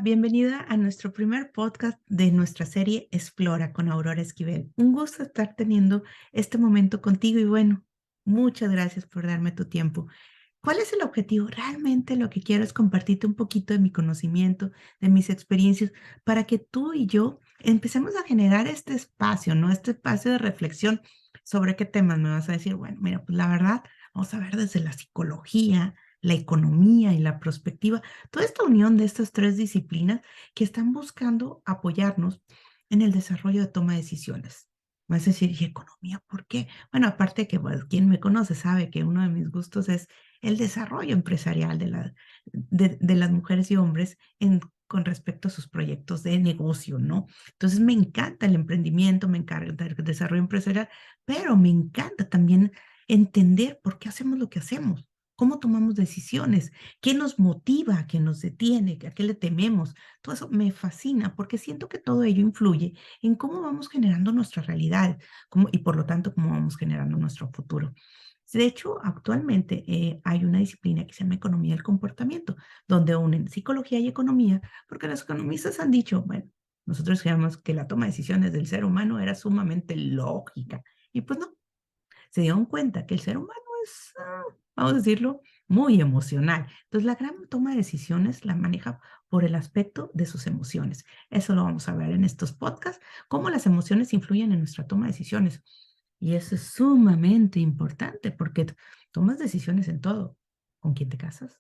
bienvenida a nuestro primer podcast de nuestra serie Explora con Aurora Esquivel. Un gusto estar teniendo este momento contigo y bueno, muchas gracias por darme tu tiempo. ¿Cuál es el objetivo? Realmente lo que quiero es compartirte un poquito de mi conocimiento, de mis experiencias, para que tú y yo empecemos a generar este espacio, ¿no? Este espacio de reflexión sobre qué temas me vas a decir. Bueno, mira, pues la verdad, vamos a ver desde la psicología, la economía y la prospectiva, toda esta unión de estas tres disciplinas que están buscando apoyarnos en el desarrollo de toma de decisiones. Vas a decir, ¿y economía por qué? Bueno, aparte que pues, quien me conoce sabe que uno de mis gustos es el desarrollo empresarial de las mujeres y hombres con respecto a sus proyectos de negocio, ¿no? Entonces me encanta el emprendimiento, me encanta el desarrollo empresarial, pero me encanta también entender por qué hacemos lo que hacemos, cómo tomamos decisiones, qué nos motiva, qué nos detiene, a qué le tememos. Todo eso me fascina porque siento que todo ello influye en cómo vamos generando nuestra realidad y por lo tanto cómo vamos generando nuestro futuro. De hecho, actualmente hay una disciplina que se llama economía del comportamiento, donde unen psicología y economía, porque los economistas han dicho, bueno, nosotros creíamos que la toma de decisiones del ser humano era sumamente lógica, y pues no, se dieron cuenta que el ser humano es, vamos a decirlo, muy emocional. Entonces, la gran toma de decisiones la maneja por el aspecto de sus emociones. Eso lo vamos a ver en estos podcasts, cómo las emociones influyen en nuestra toma de decisiones. Y eso es sumamente importante porque tomas decisiones en todo. ¿Con quién te casas?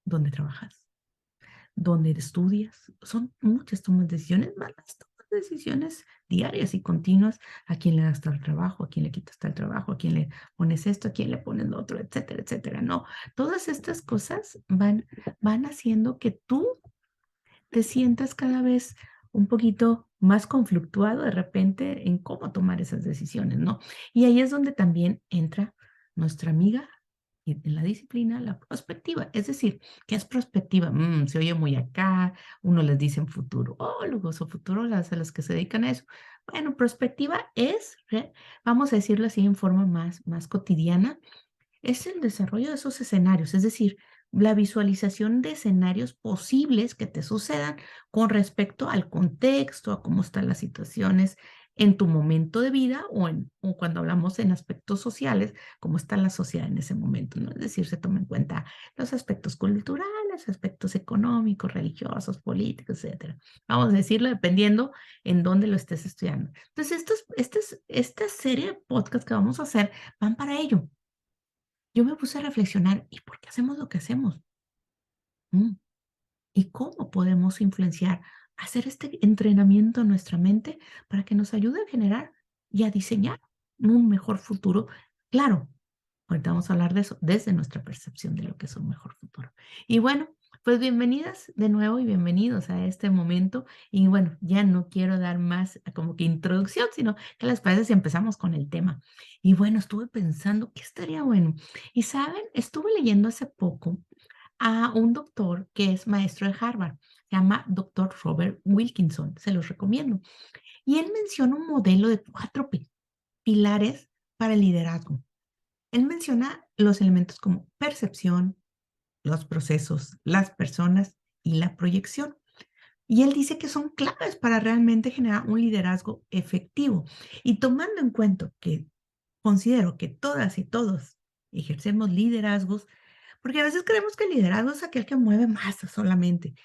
¿Dónde trabajas? ¿Dónde estudias? Son muchas tomas de decisiones, más las tomas de decisiones diarias y continuas. ¿A quién le das tal trabajo? ¿A quién le quitas tal trabajo? ¿A quién le pones esto? ¿A quién le pones lo otro? Etcétera, etcétera. No, todas estas cosas van haciendo que tú te sientas cada vez un poquito más conflictuado de repente en cómo tomar esas decisiones, ¿no? Y ahí es donde también entra nuestra amiga y en la disciplina, la prospectiva. Es decir, ¿qué es prospectiva? Se oye muy acá, uno les dicen futurólogos o futurólogas a los que se dedican a eso. Bueno, prospectiva es, vamos a decirlo así en forma más cotidiana, es el desarrollo de esos escenarios, es decir, la visualización de escenarios posibles que te sucedan con respecto al contexto, a cómo están las situaciones en tu momento de vida o cuando hablamos en aspectos sociales, cómo está la sociedad en ese momento, ¿no? Es decir, se toma en cuenta los aspectos culturales, aspectos económicos, religiosos, políticos, etcétera. Vamos a decirlo dependiendo en dónde lo estés estudiando. Entonces, esta serie de podcasts que vamos a hacer van para ello. Yo me puse a reflexionar, ¿y por qué hacemos lo que hacemos? Mm, ¿Y cómo podemos influenciar, hacer este entrenamiento en nuestra mente para que nos ayude a generar y a diseñar un mejor futuro? Claro, ahorita vamos a hablar de eso desde nuestra percepción de lo que es un mejor futuro. Y bueno, pues bienvenidas de nuevo y bienvenidos a este momento. Y bueno, ya no quiero dar más como que introducción, sino que les parece si empezamos con el tema. Y bueno, estuve pensando que estaría bueno. Y saben, estuve leyendo hace poco a un doctor que es maestro de Harvard. Se llama doctor Robert Wilkinson. Se los recomiendo. Y él menciona un modelo de cuatro pilares para el liderazgo. Él menciona los elementos como percepción, los procesos, las personas y la proyección. Y él dice que son claves para realmente generar un liderazgo efectivo. Y tomando en cuenta que considero que todas y todos ejercemos liderazgos, porque a veces creemos que el liderazgo es aquel que mueve masas solamente.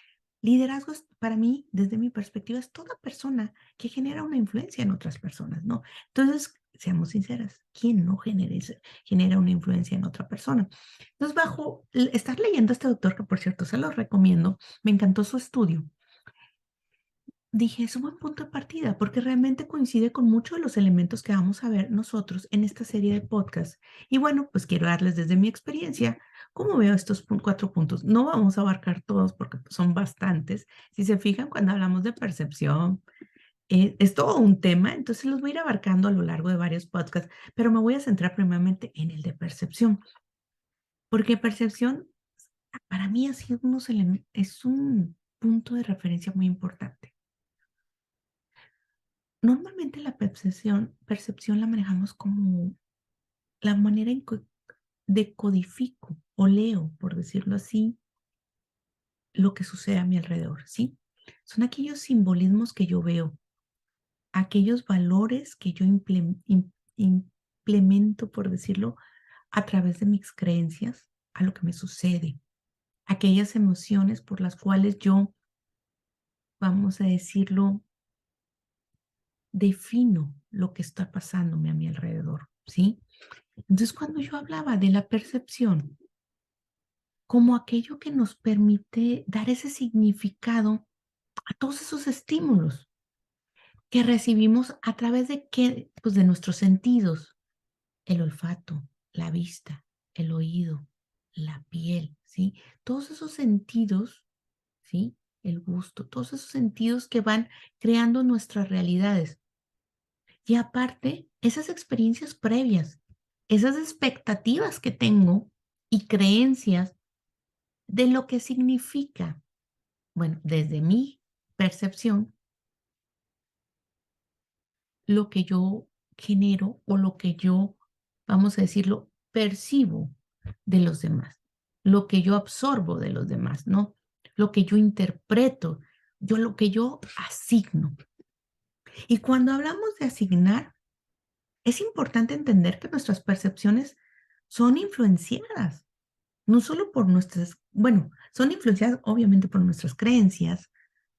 Liderazgo es, para mí, desde mi perspectiva, es toda persona que genera una influencia en otras personas, ¿no? Entonces, seamos sinceras, ¿quién no genera una influencia en otra persona? Entonces, estar leyendo a este doctor, que por cierto se lo recomiendo, me encantó su estudio. Dije, es un buen punto de partida porque realmente coincide con muchos de los elementos que vamos a ver nosotros en esta serie de podcasts. Y bueno, pues quiero darles desde mi experiencia cómo veo estos cuatro puntos. No vamos a abarcar todos porque son bastantes. Si se fijan, cuando hablamos de percepción, es todo un tema, entonces los voy a ir abarcando a lo largo de varios podcasts, pero me voy a centrar primeramente en el de percepción, porque percepción para mí ha sido es un punto de referencia muy importante. Normalmente la percepción la manejamos como la manera en que decodifico o leo, por decirlo así, lo que sucede a mi alrededor, ¿sí? Son aquellos simbolismos que yo veo, aquellos valores que yo implemento, por decirlo, a través de mis creencias a lo que me sucede, aquellas emociones por las cuales yo, vamos a decirlo, defino lo que está pasándome a mi alrededor, ¿sí? Entonces, cuando yo hablaba de la percepción como aquello que nos permite dar ese significado a todos esos estímulos que recibimos a través de qué, pues de nuestros sentidos, el olfato, la vista, el oído, la piel, ¿sí? Todos esos sentidos, ¿sí? El gusto, todos esos sentidos que van creando nuestras realidades. Y aparte, esas experiencias previas, esas expectativas que tengo y creencias de lo que significa, bueno, desde mi percepción, lo que yo genero o lo que yo, vamos a decirlo, percibo de los demás, lo que yo absorbo de los demás, ¿no? Lo que yo interpreto, lo que yo asigno. Y cuando hablamos de asignar, es importante entender que nuestras percepciones son influenciadas, no solo por nuestras, bueno, son influenciadas obviamente por nuestras creencias,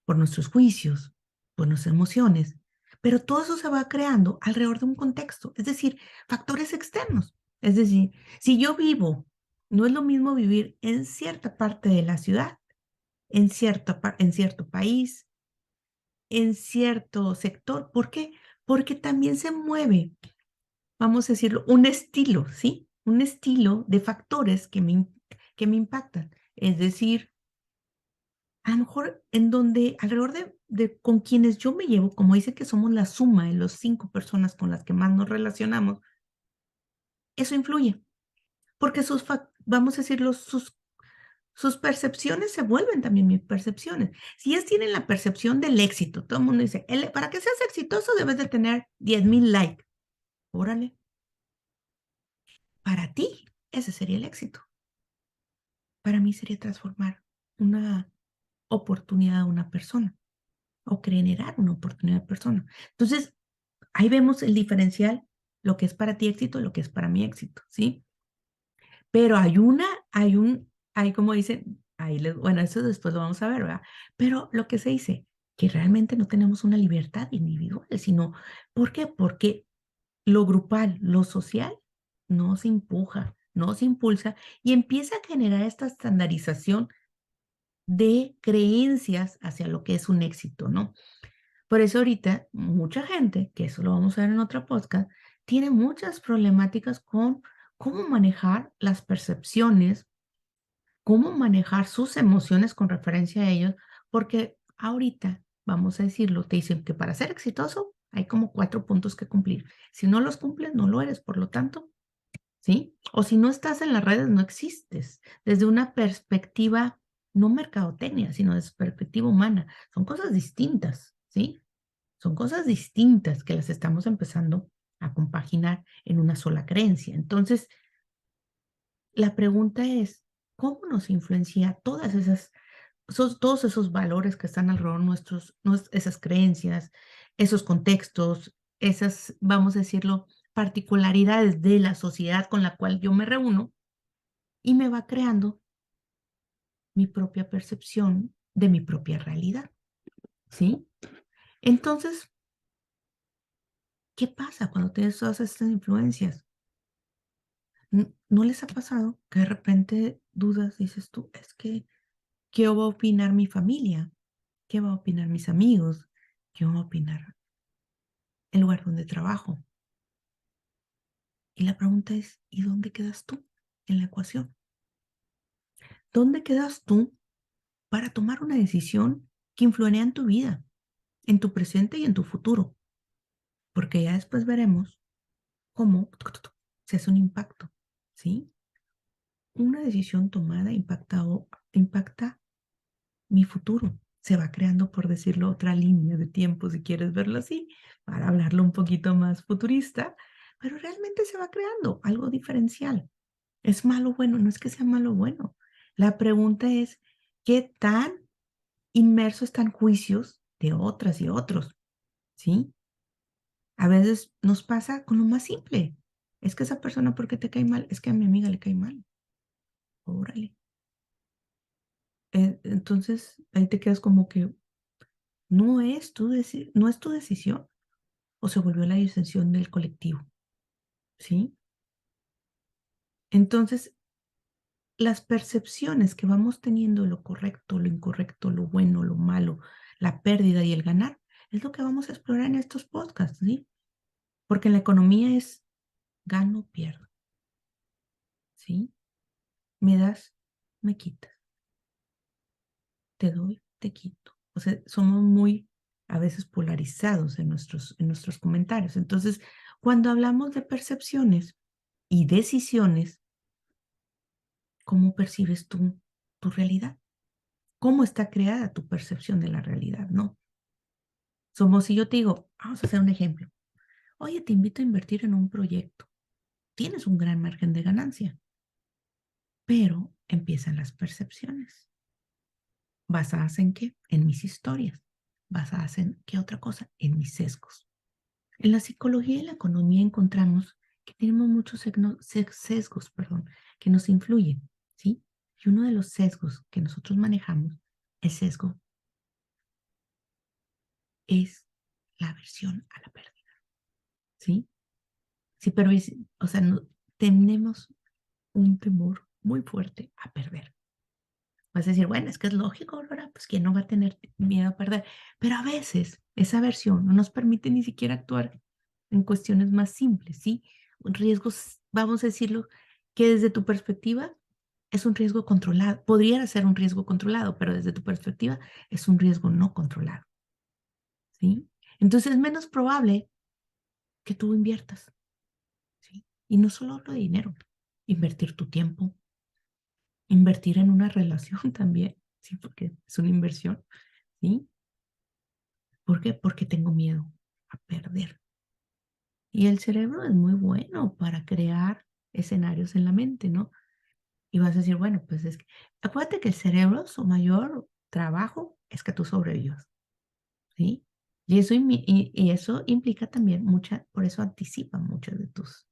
por nuestros juicios, por nuestras emociones, pero todo eso se va creando alrededor de un contexto, es decir, factores externos. Es decir, si yo vivo, no es lo mismo vivir en cierta parte de la ciudad, en cierto país, en cierto sector. ¿Por qué? Porque también se mueve, vamos a decirlo, un estilo, ¿sí? Un estilo de factores que me impactan. Es decir, a lo mejor en donde alrededor de con quienes yo me llevo, como dice que somos la suma de las 5 personas con las que más nos relacionamos, eso influye, porque vamos a decirlo, sus percepciones se vuelven también mis percepciones. Si ellas tienen la percepción del éxito, todo el mundo dice, para que seas exitoso debes de tener 10,000 likes. Órale, para ti ese sería el éxito. Para mí sería transformar una oportunidad a una persona o generar una oportunidad a persona. Entonces, ahí vemos el diferencial, lo que es para ti éxito y lo que es para mí éxito, ¿sí? Pero hay como dicen, bueno, eso después lo vamos a ver, ¿verdad? Pero lo que se dice, que realmente no tenemos una libertad individual, sino, ¿por qué? Porque lo grupal, lo social, nos empuja, nos impulsa y empieza a generar esta estandarización de creencias hacia lo que es un éxito, ¿no? Por eso ahorita mucha gente, que eso lo vamos a ver en otra podcast, tiene muchas problemáticas con cómo manejar las percepciones, cómo manejar sus emociones con referencia a ellos, porque ahorita, vamos a decirlo, te dicen que para ser exitoso hay como 4 puntos que cumplir. Si no los cumples, no lo eres, por lo tanto, ¿sí? O si no estás en las redes, no existes. Desde una perspectiva, no mercadotecnia, sino desde perspectiva humana. Son cosas distintas, ¿sí? Son cosas distintas que las estamos empezando a compaginar en una sola creencia. Entonces, la pregunta es, ¿cómo nos influencia todos esos valores que están alrededor nuestros, esas creencias, esos contextos, esas, vamos a decirlo, particularidades de la sociedad con la cual yo me reúno y me va creando mi propia percepción de mi propia realidad, ¿sí? Entonces, ¿qué pasa cuando tienes todas estas influencias? ¿No les ha pasado que de repente dudas, dices tú, es que, ¿qué va a opinar mi familia? ¿Qué va a opinar mis amigos? ¿Qué va a opinar el lugar donde trabajo? Y la pregunta es, ¿y dónde quedas tú en la ecuación? ¿Dónde quedas tú para tomar una decisión que influirá en tu vida, en tu presente y en tu futuro? Porque ya después veremos cómo se hace un impacto, ¿sí? Una decisión tomada impacta mi futuro. Se va creando, por decirlo, otra línea de tiempo, si quieres verlo así, para hablarlo un poquito más futurista, pero realmente se va creando algo diferencial. ¿Es malo o bueno? No es que sea malo o bueno. La pregunta es, qué tan inmerso están juicios de otras y otros, ¿sí? A veces nos pasa con lo más simple. Es que esa persona, ¿por qué te cae mal? Es que a mi amiga le cae mal. Órale. Entonces, ahí te quedas como que no es tu decisión o se volvió la decisión del colectivo, ¿sí? Entonces, las percepciones que vamos teniendo de lo correcto, lo incorrecto, lo bueno, lo malo, la pérdida y el ganar, es lo que vamos a explorar en estos podcasts, ¿sí? Porque en la economía es gano, pierdo, ¿sí? Me das, me quitas, te doy, te quito. O sea, somos muy a veces polarizados en nuestros comentarios. Entonces, cuando hablamos de percepciones y decisiones, ¿cómo percibes tú tu realidad? ¿Cómo está creada tu percepción de la realidad? ¿No? Somos si yo te digo, vamos a hacer un ejemplo. Oye, te invito a invertir en un proyecto. Tienes un gran margen de ganancia, pero empiezan las percepciones. ¿Basadas en qué? En mis historias. ¿Basadas en qué otra cosa? En mis sesgos. En la psicología y la economía encontramos que tenemos muchos sesgos, perdón, que nos influyen, ¿sí? Y uno de los sesgos que nosotros manejamos, el sesgo, es la aversión a la pérdida, ¿sí? Sí, pero o sea, tenemos un temor muy fuerte a perder. Vas a decir, bueno, es que es lógico, Aurora, pues quién no va a tener miedo a perder. Pero a veces esa versión no nos permite ni siquiera actuar en cuestiones más simples, ¿sí? Riesgos, vamos a decirlo, que desde tu perspectiva es un riesgo controlado. Podría ser un riesgo controlado, pero desde tu perspectiva es un riesgo no controlado, ¿sí? Entonces es menos probable que tú inviertas, ¿sí? Y no solo hablo de dinero, invertir tu tiempo, invertir en una relación también, ¿sí? Porque es una inversión, ¿sí? ¿Por qué? Porque tengo miedo a perder. Y el cerebro es muy bueno para crear escenarios en la mente, ¿no? Y vas a decir, bueno, pues es que, acuérdate que el cerebro, su mayor trabajo es que tú sobrevivas, ¿sí? Y eso implica también por eso anticipa muchas de tus,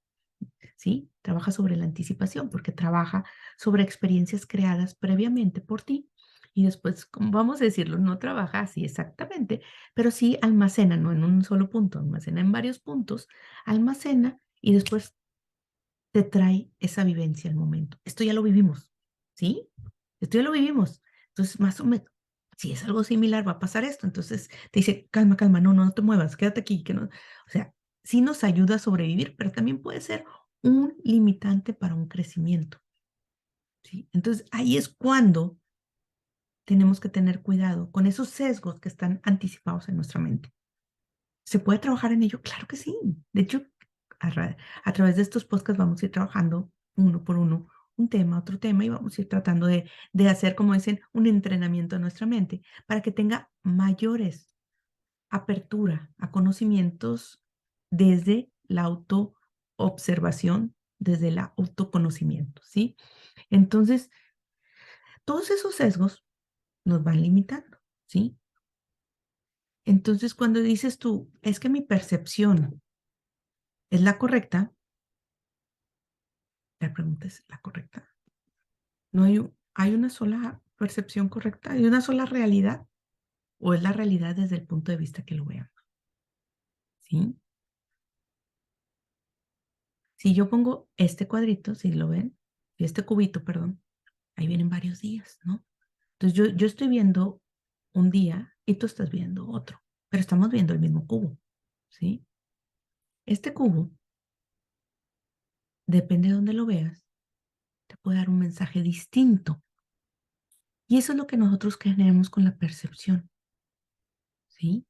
¿sí? Trabaja sobre la anticipación, porque trabaja sobre experiencias creadas previamente por ti y después, como vamos a decirlo, no trabaja así exactamente, pero sí almacena, no en un solo punto, almacena en varios puntos, almacena y después te trae esa vivencia al momento. Esto ya lo vivimos, ¿sí? Esto ya lo vivimos. Entonces, más o menos, si es algo similar, va a pasar esto. Entonces, te dice, calma, calma, no te muevas, quédate aquí. Que no. O sea, sí nos ayuda a sobrevivir, pero también puede ser un limitante para un crecimiento, ¿sí? Entonces, ahí es cuando tenemos que tener cuidado con esos sesgos que están anticipados en nuestra mente. ¿Se puede trabajar en ello? Claro que sí. De hecho, a través de estos podcasts vamos a ir trabajando uno por uno, un tema, otro tema, y vamos a ir tratando de hacer, como dicen, un entrenamiento de nuestra mente para que tenga mayores apertura a conocimientos desde la autoobservación, desde el autoconocimiento, ¿sí? Entonces, todos esos sesgos nos van limitando, ¿sí? Entonces, cuando dices tú, es que mi percepción es la correcta, la pregunta es la correcta. No hay una sola percepción correcta, hay una sola realidad, o es la realidad desde el punto de vista que lo veamos, ¿sí? Si yo pongo este cuadrito, si lo ven, y este cubito, perdón, ahí vienen varios días, ¿no? Entonces yo estoy viendo un día y tú estás viendo otro, pero estamos viendo el mismo cubo, ¿sí? Este cubo, depende de dónde lo veas, te puede dar un mensaje distinto. Y eso es lo que nosotros queremos con la percepción, ¿sí?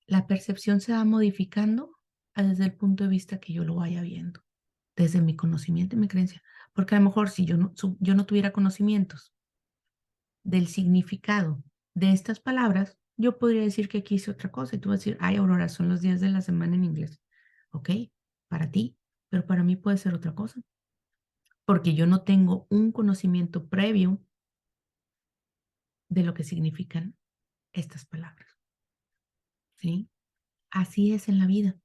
La percepción se va modificando desde el punto de vista que yo lo vaya viendo, desde mi conocimiento y mi creencia. Porque a lo mejor si yo no tuviera conocimientos del significado de estas palabras, yo podría decir que aquí hice otra cosa y tú vas a decir, ay, Aurora, son los días de la semana en inglés. Ok, para ti, pero para mí puede ser otra cosa, porque yo no tengo un conocimiento previo de lo que significan estas palabras, ¿sí? Así es en la vida.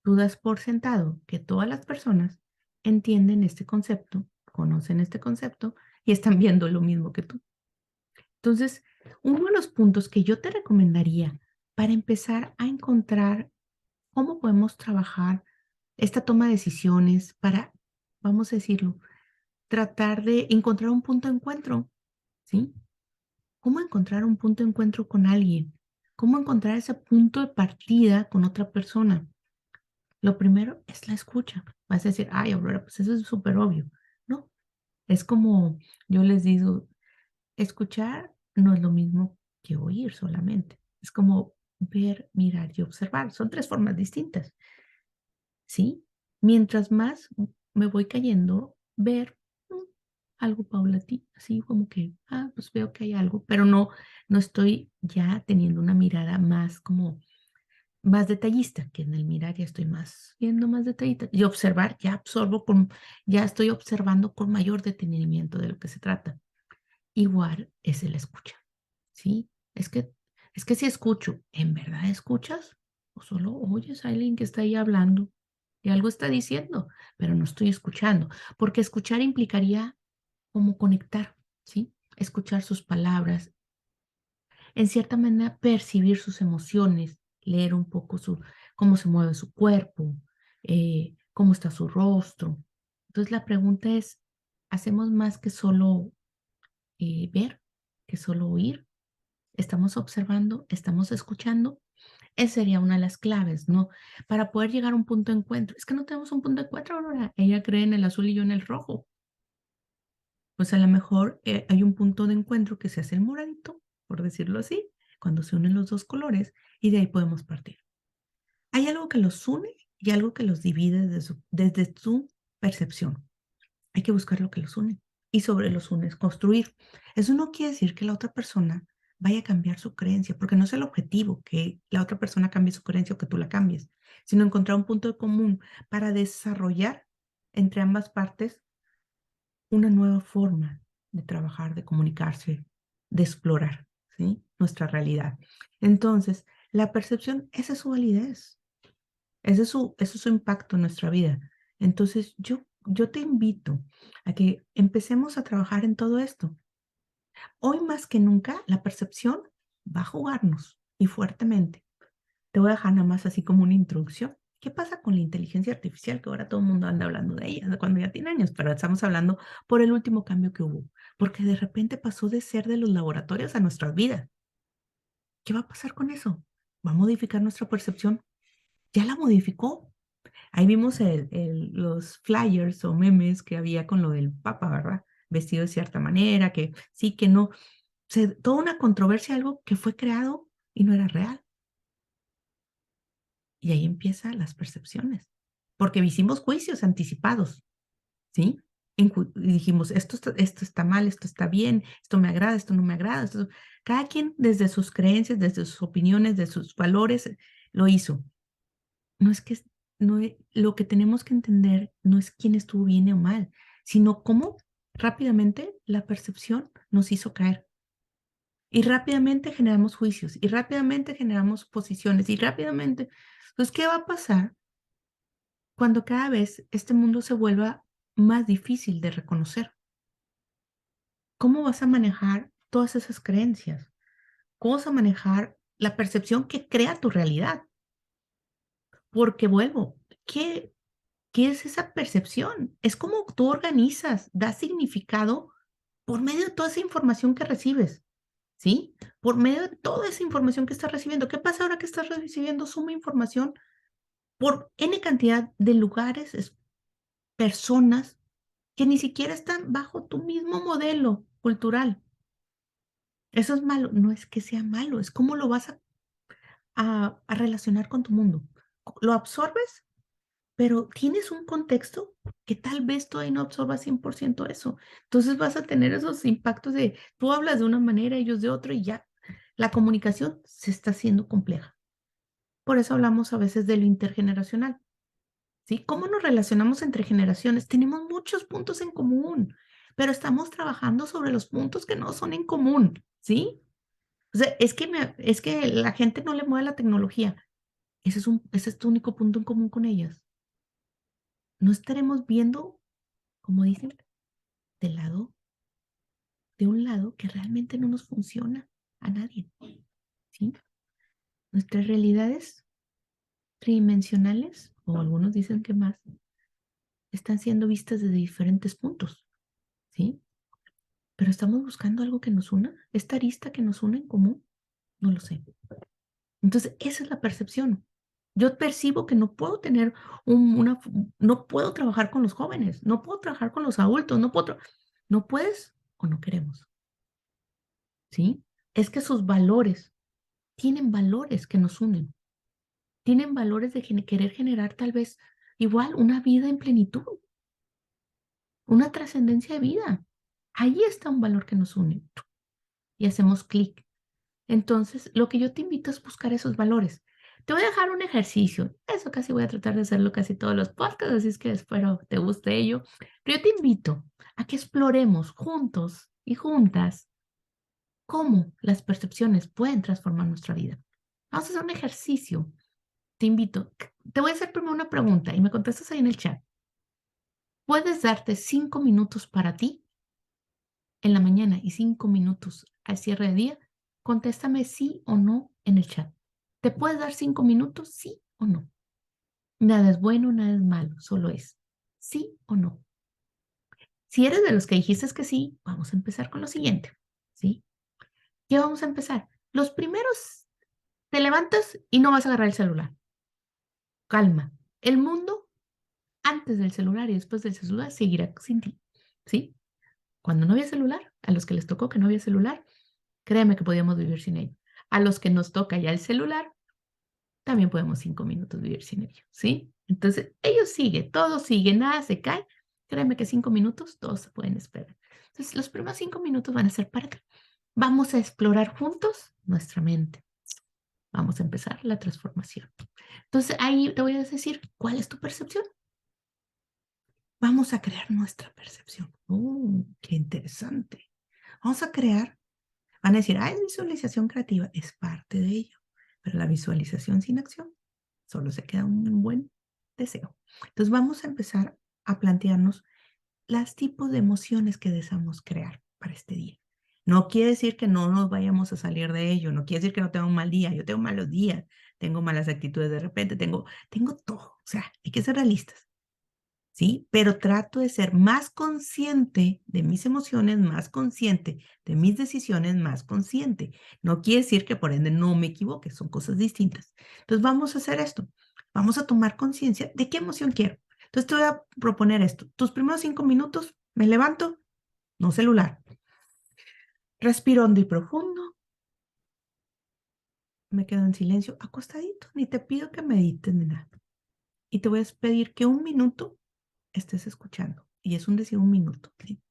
Tú das por sentado que todas las personas entienden este concepto, conocen este concepto y están viendo lo mismo que tú. Entonces, uno de los puntos que yo te recomendaría para empezar a encontrar cómo podemos trabajar esta toma de decisiones para, vamos a decirlo, tratar de encontrar un punto de encuentro, ¿sí? ¿Cómo encontrar un punto de encuentro con alguien? ¿Cómo encontrar ese punto de partida con otra persona? Lo primero es la escucha. Vas a decir, ay, Aurora, pues eso es súper obvio. No, es como yo les digo, escuchar no es lo mismo que oír solamente. Es como ver, mirar y observar. Son tres formas distintas, ¿sí? Mientras más me voy cayendo, ver mm, algo paulatino, así como que, pues veo que hay algo, pero no estoy ya teniendo una mirada más como más detallista, que en el mirar ya estoy más viendo más detallista y observar, ya absorbo ya estoy observando con mayor detenimiento de lo que se trata. Igual es el escucha, ¿sí? Es que si escucho, ¿en verdad escuchas? ¿O solo oyes a alguien que está ahí hablando y algo está diciendo, pero no estoy escuchando? Porque escuchar implicaría como conectar, ¿sí? Escuchar sus palabras, en cierta manera percibir sus emociones, leer un poco cómo se mueve su cuerpo, cómo está su rostro. Entonces la pregunta es, ¿hacemos más que solo ver, que solo oír? ¿Estamos observando? ¿Estamos escuchando? Esa sería una de las claves, ¿no? Para poder llegar a un punto de encuentro. Es que no tenemos un punto de encuentro, Aurora. Ella cree en el azul y yo en el rojo. Pues a lo mejor hay un punto de encuentro que se hace el moradito, por decirlo así, cuando se unen los dos colores y de ahí podemos partir. Hay algo que los une y algo que los divide desde su percepción. Hay que buscar lo que los une y sobre los unes construir. Eso no quiere decir que la otra persona vaya a cambiar su creencia, porque no es el objetivo que la otra persona cambie su creencia o que tú la cambies, sino encontrar un punto de común para desarrollar entre ambas partes una nueva forma de trabajar, de comunicarse, de explorar, ¿sí? Nuestra realidad. Entonces, la percepción, esa es su validez, ese es su impacto en nuestra vida. Entonces, yo te invito a que empecemos a trabajar en todo esto. Hoy más que nunca, la percepción va a jugarnos y fuertemente. Te voy a dejar nada más así como una introducción. ¿Qué pasa con la inteligencia artificial? Que ahora todo el mundo anda hablando de ella, de cuando ya tiene años, pero estamos hablando por el último cambio que hubo, porque de repente pasó de ser de los laboratorios a nuestras vidas. ¿Qué va a pasar con eso? ¿Va a modificar nuestra percepción? Ya la modificó. Ahí vimos los flyers o memes que había con lo del Papa, ¿verdad? Vestido de cierta manera, que sí, que no. Toda una controversia, algo que fue creado y no era real. Y ahí empiezan las percepciones, porque hicimos juicios anticipados, ¿sí? Y dijimos, esto está mal, esto está bien, esto me agrada, esto no me agrada. Cada quien desde sus creencias, desde sus opiniones, de sus valores, lo hizo. No es que, lo que tenemos que entender no es quién estuvo bien o mal, sino cómo rápidamente la percepción nos hizo caer. Y rápidamente generamos juicios, y rápidamente generamos posiciones, y rápidamente. Entonces, ¿qué va a pasar cuando cada vez este mundo se vuelva más difícil de reconocer? ¿Cómo vas a manejar todas esas creencias? ¿Cómo vas a manejar la percepción que crea tu realidad? Porque vuelvo, ¿qué es esa percepción? Es como tú organizas, das significado por medio de toda esa información que recibes, ¿sí? Por medio de toda esa información que estás recibiendo. ¿Qué pasa ahora que estás recibiendo suma información por N cantidad de lugares, personas que ni siquiera están bajo tu mismo modelo cultural? Eso es malo. No es que sea malo, es cómo lo vas a relacionar con tu mundo. Lo absorbes, pero tienes un contexto que tal vez todavía no absorba 100% eso. Entonces vas a tener esos impactos de tú hablas de una manera, ellos de otra y ya la comunicación se está haciendo compleja. Por eso hablamos a veces de lo intergeneracional, ¿sí? ¿Cómo nos relacionamos entre generaciones? Tenemos muchos puntos en común, pero estamos trabajando sobre los puntos que no son en común, ¿sí? O sea, es que la gente no le mueve la tecnología. Ese es tu único punto en común con ellas. No estaremos viendo, como dicen, del lado, de un lado que realmente no nos funciona a nadie, ¿sí? Nuestras realidades tridimensionales, o algunos dicen que más, están siendo vistas desde diferentes puntos, ¿sí? Pero estamos buscando algo que nos una, esta arista que nos une en común, no lo sé. Entonces, esa es la percepción. Yo percibo que no puedo tener no puedo trabajar con los jóvenes, no puedo trabajar con los adultos, no puedes o no queremos, ¿sí? Es que sus valores tienen valores que nos unen, tienen valores de querer generar tal vez igual una vida en plenitud, una trascendencia de vida. Ahí está un valor que nos une y hacemos clic. Entonces, lo que yo te invito es buscar esos valores. Te voy a dejar un ejercicio. Eso casi voy a tratar de hacerlo casi todos los podcasts, así es que espero te guste ello. Pero yo te invito a que exploremos juntos y juntas cómo las percepciones pueden transformar nuestra vida. Vamos a hacer un ejercicio. Te invito. Te voy a hacer primero una pregunta y me contestas ahí en el chat. ¿Puedes darte 5 minutos para ti en la mañana y 5 minutos al cierre de día? Contéstame sí o no en el chat. ¿Te puedes dar 5 minutos? Sí o no. Nada es bueno, nada es malo, solo es sí o no. Si eres de los que dijiste que sí, vamos a empezar con lo siguiente, ¿sí? ¿Qué vamos a empezar? Los primeros, te levantas y no vas a agarrar el celular. Calma. El mundo antes del celular y después del celular seguirá sin ti, ¿sí? Cuando no había celular, a los que les tocó que no había celular, créeme que podíamos vivir sin ello. A los que nos toca ya el celular, también podemos 5 minutos vivir sin ello, ¿sí? Entonces, ellos siguen, todo sigue, nada se cae. Créeme que 5 minutos todos se pueden esperar. Entonces, los primeros 5 minutos van a ser para ti. Vamos a explorar juntos nuestra mente. Vamos a empezar la transformación. Entonces, ahí te voy a decir, ¿cuál es tu percepción? Vamos a crear nuestra percepción. Qué interesante. Vamos a crear. Van a decir, es visualización creativa. Es parte de ello. Pero la visualización sin acción solo se queda un buen deseo. Entonces vamos a empezar a plantearnos los tipos de emociones que deseamos crear para este día. No quiere decir que no nos vayamos a salir de ello, no quiere decir que no tenga un mal día, yo tengo malos días, tengo malas actitudes de repente, tengo todo, o sea, hay que ser realistas. ¿Sí? Pero trato de ser más consciente de mis emociones, más consciente de mis decisiones, más consciente. No quiere decir que por ende no me equivoque, son cosas distintas. Entonces vamos a hacer esto. Vamos a tomar conciencia de qué emoción quiero. Entonces te voy a proponer esto. Tus primeros 5 minutos, me levanto, no celular. Respiro hondo y profundo. Me quedo en silencio, acostadito. Ni te pido que medites ni nada. Y te voy a pedir que 1 minuto estés escuchando. Y es un decir 1 minuto. ¿Sí?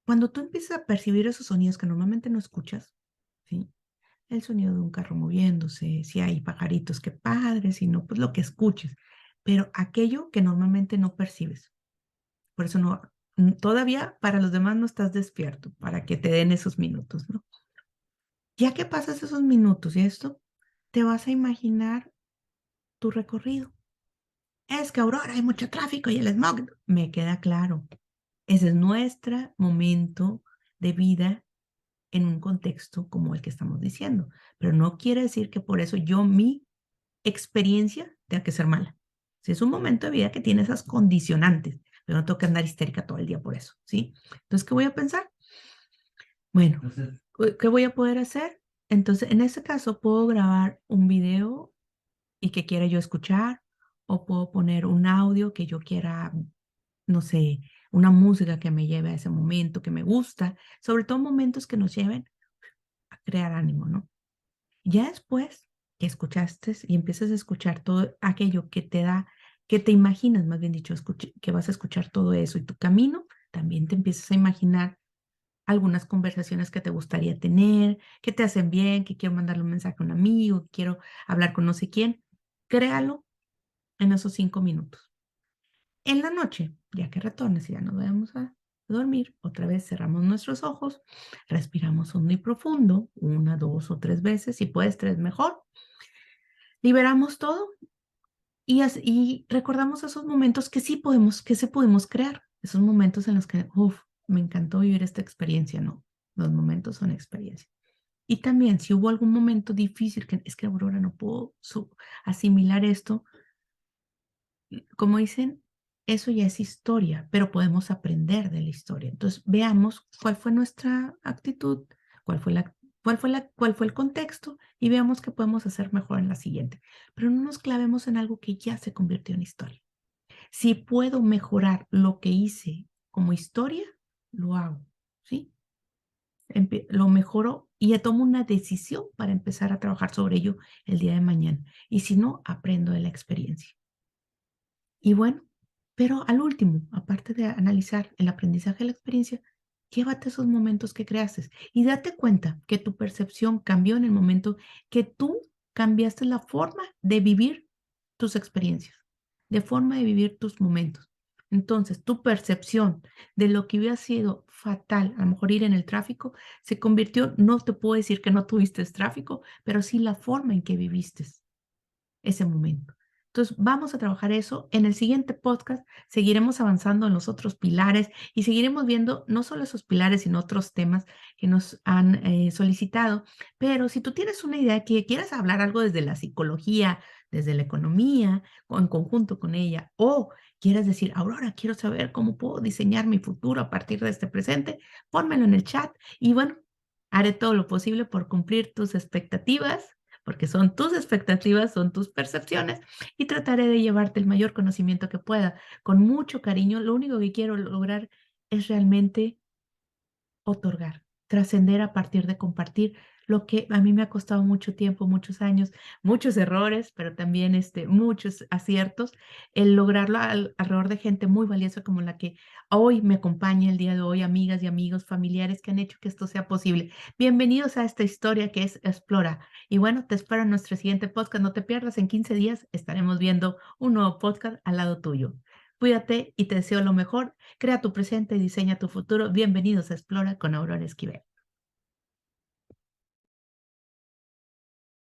Cuando tú empiezas a percibir esos sonidos que normalmente no escuchas, ¿sí? El sonido de un carro moviéndose, si hay pajaritos, qué padre, si no, pues lo que escuches, pero aquello que normalmente no percibes. Por eso no, todavía para los demás no estás despierto, para que te den esos minutos, ¿no? Ya que pasas esos minutos y esto, te vas a imaginar tu recorrido. Es que Aurora hay mucho tráfico y el smog, me queda claro. Ese es nuestro momento de vida en un contexto como el que estamos diciendo. Pero no quiere decir que por eso mi experiencia tenga que ser mala. Si es un momento de vida que tiene esas condicionantes, pero no tengo que andar histérica todo el día por eso, ¿sí? Entonces, ¿qué voy a pensar? Bueno, ¿qué voy a poder hacer? Entonces, en ese caso, puedo grabar un video y que quiera yo escuchar, o puedo poner un audio que yo quiera, no sé, una música que me lleve a ese momento que me gusta, sobre todo momentos que nos lleven a crear ánimo, ¿no? Ya después que escuchaste y empiezas a escuchar todo aquello que te da, que te imaginas, más bien dicho, que vas a escuchar todo eso y tu camino, también te empiezas a imaginar algunas conversaciones que te gustaría tener, que te hacen bien, que quiero mandarle un mensaje a un amigo, que quiero hablar con no sé quién. Créalo en esos 5 minutos. En la noche, ya que retornes y ya nos vemos de dormir, otra vez cerramos nuestros ojos, respiramos hondo y profundo, 1, 2 o 3 veces, si puedes 3 mejor. Liberamos todo y recordamos esos momentos que sí podemos crear, esos momentos en los que, me encantó vivir esta experiencia, no, los momentos son experiencias. Y también, si hubo algún momento difícil que es que Aurora no puedo asimilar esto, como dicen, eso ya es historia, pero podemos aprender de la historia. Entonces, veamos cuál fue nuestra actitud, cuál fue el contexto y veamos qué podemos hacer mejor en la siguiente. Pero no nos clavemos en algo que ya se convirtió en historia. Si puedo mejorar lo que hice como historia, lo hago, ¿sí? Lo mejoro y ya tomo una decisión para empezar a trabajar sobre ello el día de mañana. Y si no, aprendo de la experiencia. Y bueno, pero al último, aparte de analizar el aprendizaje de la experiencia, llévate esos momentos que creaste y date cuenta que tu percepción cambió en el momento que tú cambiaste la forma de vivir tus experiencias, de forma de vivir tus momentos. Entonces, tu percepción de lo que hubiera sido fatal, a lo mejor ir en el tráfico, se convirtió, no te puedo decir que no tuviste tráfico, pero sí la forma en que viviste ese momento. Entonces, vamos a trabajar eso. En el siguiente podcast seguiremos avanzando en los otros pilares y seguiremos viendo no solo esos pilares, sino otros temas que nos han solicitado. Pero si tú tienes una idea que quieras hablar algo desde la psicología, desde la economía, o en conjunto con ella, o quieras decir, Aurora, quiero saber cómo puedo diseñar mi futuro a partir de este presente, pónmelo en el chat y bueno, haré todo lo posible por cumplir tus expectativas porque son tus expectativas, son tus percepciones, y trataré de llevarte el mayor conocimiento que pueda, con mucho cariño. Lo único que quiero lograr es realmente otorgar, trascender a partir de compartir lo que a mí me ha costado mucho tiempo, muchos años, muchos errores, pero también muchos aciertos, el lograrlo alrededor de gente muy valiosa como la que hoy me acompaña el día de hoy, amigas y amigos, familiares que han hecho que esto sea posible. Bienvenidos a esta historia que es Explora. Y bueno, te espero en nuestro siguiente podcast. No te pierdas, en 15 días estaremos viendo un nuevo podcast al lado tuyo. Cuídate y te deseo lo mejor. Crea tu presente y diseña tu futuro. Bienvenidos a Explora con Aurora Esquivel.